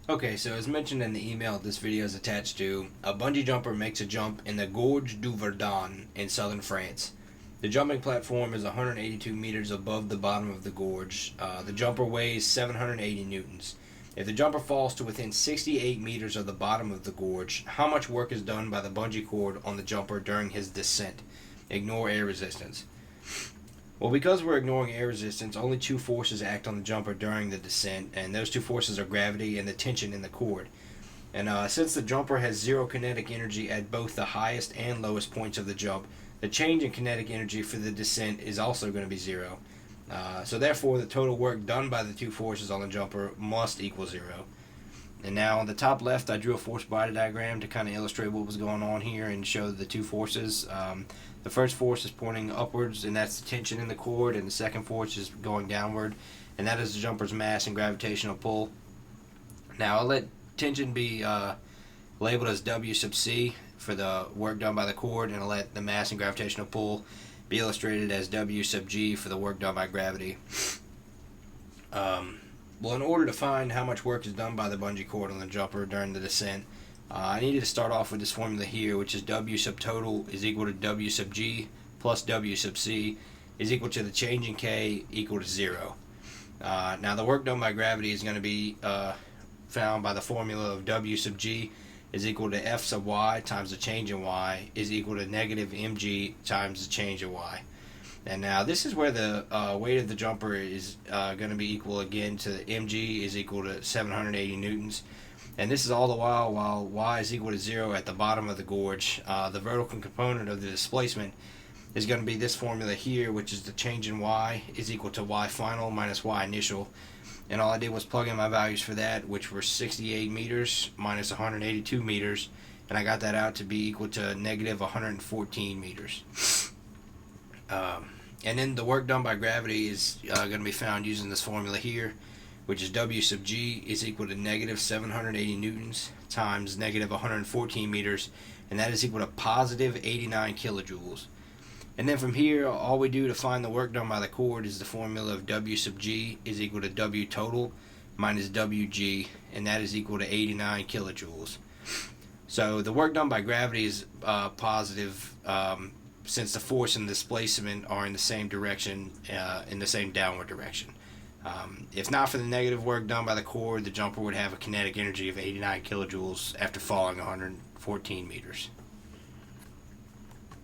Okay, so as mentioned in the email this video is attached to, a bungee jumper makes a jump in the Gorge du Verdon in southern France. The jumping platform is 182 meters above the bottom of the gorge. The jumper weighs 780 newtons. If the jumper falls to within 68 meters of the bottom of the gorge, how much work is done by the bungee cord on the jumper during his descent? Ignore air resistance. Well, because we're ignoring air resistance, only two forces act on the jumper during the descent, and those two forces are gravity and the tension in the cord. And since the jumper has zero kinetic energy at both the highest and lowest points of the jump, the change in kinetic energy for the descent is also going to be zero. So therefore, the total work done by the two forces on the jumper must equal zero. And now on the top left, I drew a force body diagram to kind of illustrate what was going on here and show the two forces. The first force is pointing upwards, and that's the tension in the cord, and the second force is going downward, and that is the jumper's mass and gravitational pull. Now I'll let tension be labeled as W sub C for the work done by the cord, and I'll let the mass and gravitational pull be illustrated as W sub G for the work done by gravity. Well, in order to find how much work is done by the bungee cord on the jumper during the descent, I needed to start off with this formula here, which is W sub total is equal to W sub G plus W sub C is equal to the change in K equal to 0. Now, the work done by gravity is going to be found by the formula of W sub G is equal to F sub Y times the change in Y is equal to negative mg times the change in Y. And now this is where the weight of the jumper is going to be equal again to mg is equal to 780 newtons. And this is all the while y is equal to 0 at the bottom of the gorge. The vertical component of the displacement is going to be this formula here, which is the change in y is equal to y final minus y initial. And all I did was plug in my values for that, which were 68 meters minus 182 meters. And I got that out to be equal to negative 114 meters. And then the work done by gravity is going to be found using this formula here, which is W sub G is equal to negative 780 newtons times negative 114 meters, and that is equal to positive 89 kilojoules. And then from here, all we do to find the work done by the cord is the formula of W sub G is equal to W total minus WG, and that is equal to 89 kilojoules. So the work done by gravity is positive since the force and displacement are in the same direction, in the same downward direction. If not for the negative work done by the cord, the jumper would have a kinetic energy of 89 kilojoules after falling 114 meters.